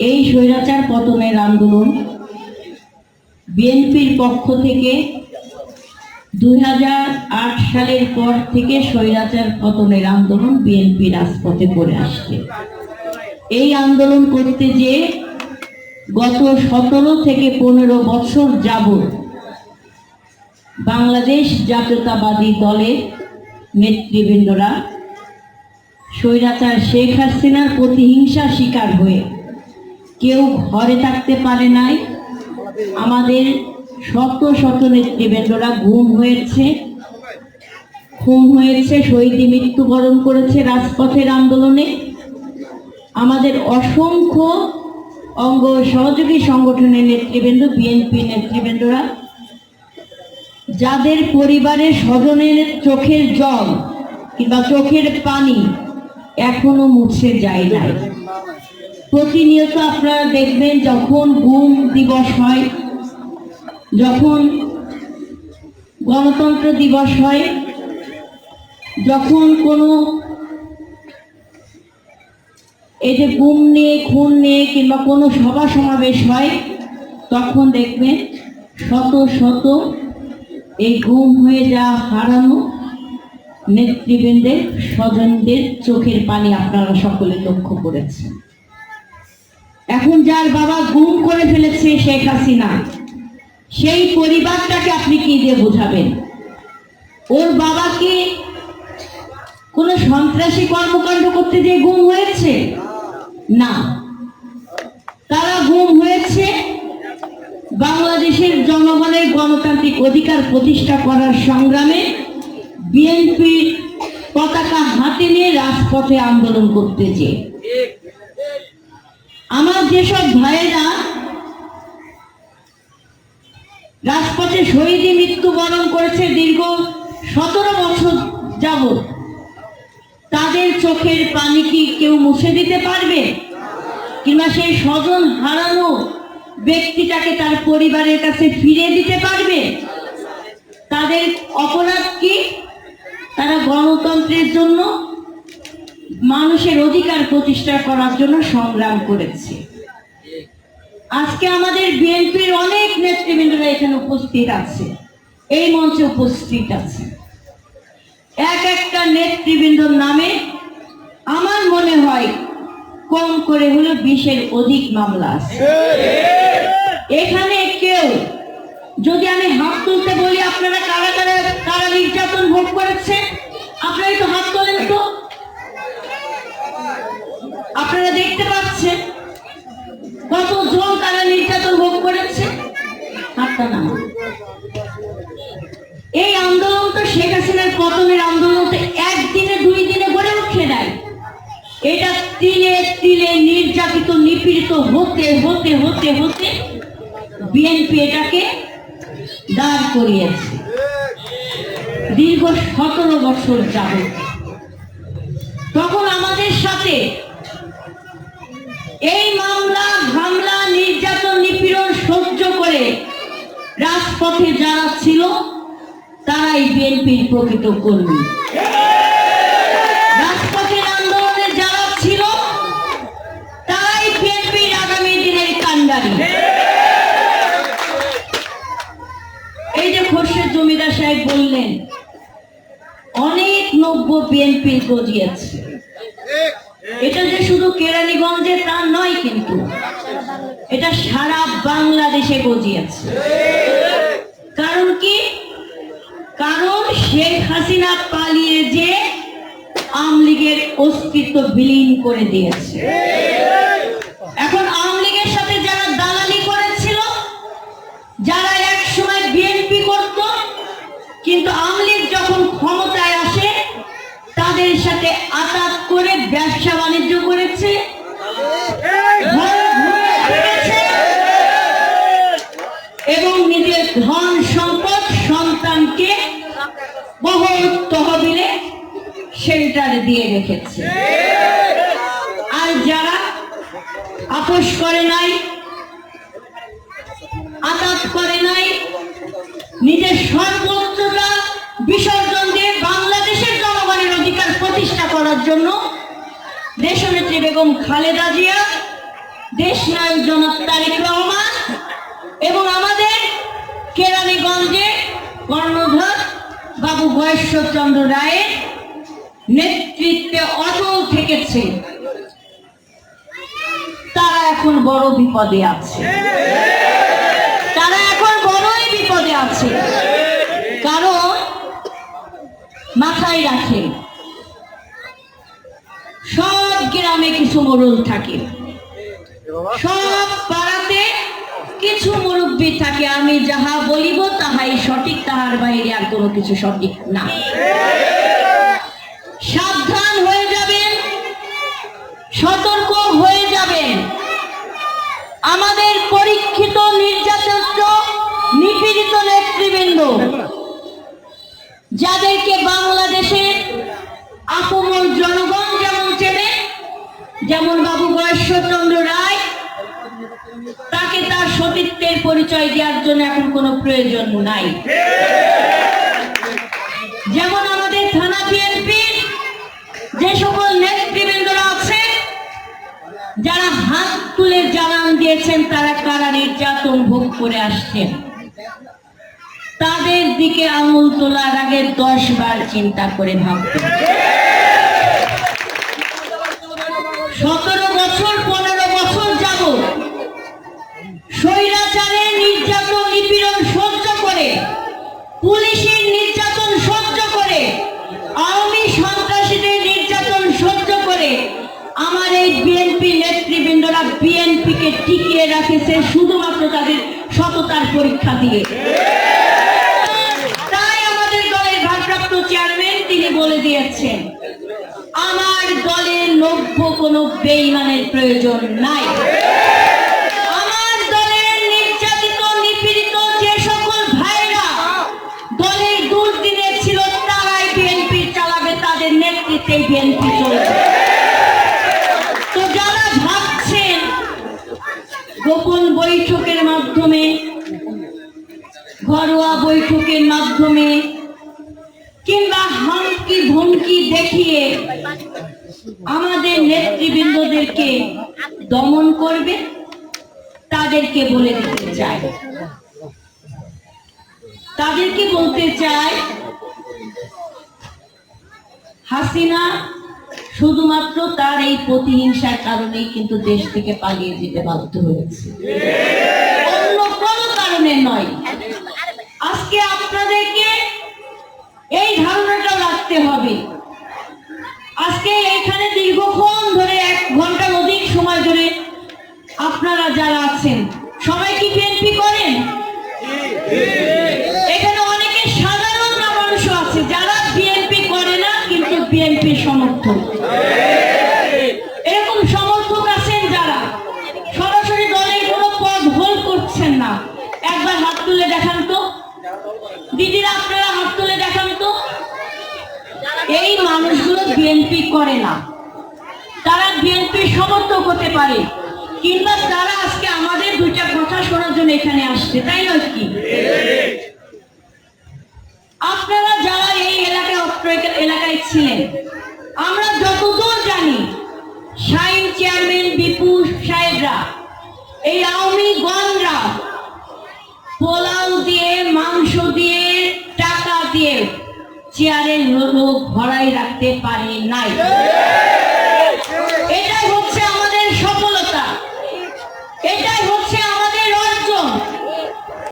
এই স্বৈরাচার পতনের আন্দোলন বিএনপির পক্ষ থেকে 2008 সালের পর থেকে স্বৈরাচার পতনের আন্দোলন বিএনপি রাজপথে করে আসছে। এই আন্দোলন করতে যে গত 17 থেকে 15 বছর যাবত বাংলাদেশ জাতীয়তাবাদী দলের নেতৃবৃন্দরা স্বৈরাচার শেখ হাসিনার প্রতিহিংসার শিকার হয়ে কেউ ঘরে থাকতে পারে নাই। আমাদের শত শত নেতৃবৃন্দরা গুম হয়েছে, খুন হয়েছে, শহীদ মৃত্যুবরণ করেছে রাজপথের আন্দোলনে। আমাদের অসংখ্য অঙ্গ সহযোগী সংগঠনের নেতৃবৃন্দ, বিএনপি নেতৃবৃন্দরা, যাদের পরিবারের স্বজনের চোখের জল কিংবা চোখের পানি এখনো মুছে যায় নাই। প্রতিনিয়ত আপনারা দেখবেন যখন গুম দিবস হয়, যখন গণতন্ত্র দিবস হয়, যখন কোনো এই যে গুম নিয়ে, খুন নিয়ে কিংবা কোনো সভা সমাবেশ হয়, তখন দেখবেন শত শত এই গুম হয়ে যাওয়া হারানো নেতৃবৃন্দের স্বজনদের চোখের পানি আপনারা সকলে লক্ষ্য করেছেন। এখন যার বাবা গুম করে ফেলেছে শেখ হাসিনা, সেই পরিবারটাকে আপনি কি দিয়ে বোঝাবেন? ওর বাবা কি কোনো সন্ত্রাসী কর্মকাণ্ড করতে গিয়ে গুম হয়েছে? না, তারা গুম হয়েছে বাংলাদেশের জনগণের গণতান্ত্রিক অধিকার প্রতিষ্ঠা করার সংগ্রামে বিএনপির পতাকা হাতে নিয়ে রাজপথে আন্দোলন করতে যে। আমার যেসব ভাইয়েরা রাজপথে শহীদে মৃত্যুবরণ করেছে দীর্ঘ 17 বছর যাবত, তাদের চোখের পানি কি কেউ মুছে দিতে পারবে? কিংবা সেই স্বজন হারানো ব্যক্তিটাকে তার পরিবারের কাছে ফিরে দিতে পারবে? তাদের অপরাধ কি? তারা গণতন্ত্রের জন্য, মানুষের অধিকার প্রতিষ্ঠা করার জন্য সংগ্রাম করেছে। আজকে আমাদের বিএনপির অনেক নেতৃবৃন্দরা এখানে উপস্থিত আছে, এই মঞ্চে উপস্থিত আছে। এক একটা নেতৃবৃন্দর নামে আমার মনে হয় কম করে হলো 20-এর অধিক মামলা আছে। এখানে কেউ যদি আমি হাত তুলতে বলি, আপনারা কারা কারা কারা নির্যাতন ভোগ করেছে, আপনারা একটু হাত তোলেন তো। আপনারা দেখতে পাচ্ছেন কতজন তারা নির্যাতন ভোগ করেছে, হাতটা নামা। এই আন্দোলন তো শেখ হাসিনার পতনের আন্দোলন তো একদিনে 2 দিনে গড়ে উঠে নাই। এটা তিলে তিলে নির্যাতিত, নিপীড়িত হতে হতে হতে হতে বিএনপি এটাকে দাঁড় করিয়েছে দীর্ঘ 17 বছর যাবত। তখন আমাদের সাথে এই মামলা, হামলা, নির্যাতন, নিপীড়ন সহ্য করে রাজপথে যারা ছিল তারাই বিএনপির প্রকৃত কর্মী। রাজপথের আন্দোলনে যারা ছিল তারাই বিএনপির আগামী দিনের কান্ডারি। এই যে খোরশেদ জমিদার সাহেব বললেন, অনেক নব্য বিএনপি গজিয়েছে। এটা যে শুধু কেরানীগঞ্জে তা নয়, কিন্তু এটা সারা বাংলাদেশে গজিয়েছে। কারণ কি? কারণ শেখ হাসিনা পালিয়ে যে আওয়ামী লীগের অস্তিত্ব বিলীন করে দিয়েছে। এখন আওয়ামী লীগের সাথে যারা দালালি করেছিল, যারা এক সময় বিএনপি করত, কিন্তু আওয়ামী লীগ যখন ক্ষমতায় আসে তাদের সাথে আতাত করে ব্যবসা বাণিজ্য করেছে, এবং নিজের ধন সম্পদ সন্তানকে বহু তহবিলে শেল্টারে দিয়ে রেখেছে। আর যারা আপোষ করে নাই, আতাত করে নাই, নিজের সর্বোচ্চটা বিসর্জন দিয়ে বাংলাদেশের জনগণের অধিকার প্রতিষ্ঠা করার জন্য দেশনেত্রী বেগম খালেদা জিয়া দেশনায়ক জনাব তারেক রহমান এবং আমাদের কেরানীগঞ্জে কর্ণধার বাবু গয়েশ্বরচন্দ্র রায়ের নেতৃত্বে অটল থেকেছে, তারা এখন বড় বিপদে আছে। তারা এখন বড়ই বিপদে আছে। কারণ মাথায় রাখে, সব গ্রামে কিছু মোড়ল থাকে, সব পাড়াতে কিছু মুরব্বী থাকে। আমি যাহা বলিব তাহাই সঠিক, তাহার বাইরে আর কোনো কিছু সঠিক না। সাবধান হয়ে যাবেন, সতর্ক হয়ে যাবেন। আমাদের পরীক্ষিত, নির্যাতিত, নিপীড়িত নেতৃবৃন্দ, যাদেরকে বাংলাদেশের আপমর জনগণ যেমন চেনে, যেমন বাবু গয়েশ্বরচন্দ্র রায়, তাকে তার সতীত্বের পরিচয় দেওয়ার জন্য এখন কোনো প্রয়োজন নাই। যেমন আমাদের থানা বিএনপির যে সকল নেতৃবৃন্দরা আছে, যারা হাত তুলে জানান দিয়েছেন তারা কারা নির্যাতন ভোগ করে আসছেন, তাদের দিকে আঙুল তোলার আগে 10 বার চিন্তা করে ভাবতে। 17 বছর 15 বছর যাবত স্বৈরাচারের নির্যাতন নিপীড়ন সহ্য করে, পুলিশের নির্যাতন সহ্য করে, আওয়ামী সন্ত্রাসীদের নির্যাতন সহ্য করে আমার এই বিএনপি নেতৃবৃন্দরা বিএনপিকে টিকিয়ে রাখেছে শুধুমাত্র তাদের সততার পরীক্ষা দিয়ে। তাই আমাদের দলের ভারপ্রাপ্ত চেয়ারম্যান তিনি বলে দিয়েছেন, আমার দলের নব্য কোনো বেঈমানের প্রয়োজন নাই। আমার দলের নির্যাতিত, নিপীড়িত যে সকল ভাইরা দলের দুর্দিনে ছিল, তারাই বিএনপি চালাবে, তাদের নেতৃত্বে বিএনপি চলবে। তো যারা ভাবছেন গোপন বৈঠকের মাধ্যমে, ঘরোয়া বৈঠকের মাধ্যমে কিংবা হুমকি ধমকি দেখিয়ে আমাদের নেতৃবৃন্দদেরকে দমন করবে, তাদেরকে বলে দিতে চাই, তাদেরকে বলতে চাই, হাসিনা শুধুমাত্র তার এই প্রতিহিংসার কারণেই কিন্তু দেশ থেকে পালিয়ে যেতে বাধ্য হয়েছে, অন্য কোনো কারণে নয়। আজকে আপনাদেরকে এই ধারণাটাও রাখতে হবে। আজকে এখানে দীর্ঘক্ষণ ধরে 1 ঘন্টার অধিক সময় ধরে আপনারা যারা আছেন সবাই কি বিএনপি করেন? এখানে অনেকে সাধারণ মানুষ আছে যারা বিএনপি করে না কিন্তু বিএনপি সমর্থক। এরকম সমর্থক আছেন যারা সরাসরি দলের কোনো পদ হোল্ড করছেন না। একবার হাত তুলে দেখান তো দিদিরা, আপনারা হাত তুলে দেখান তো। এই মানুষগুলো বিএনপি করে না, তারা বিএনপি সমর্থক হতে পারে, কিংবা তারা আজকে আমাদের 2টা কথা শোনার জন্য এখানে আসছে, তাই নয় কি? আপনারা যারা এই এলাকায়, অত্র এলাকায় ছিলেন, আমরা যতদূর জানি শাইন চেয়ারম্যান বিপু সাহেবরা, এই আওয়ামী গণরা পোলাও দিয়ে, মাংস দিয়ে, টাকা দিয়ে চেয়ারের লোক ভরাই রাখতে পারে নাই।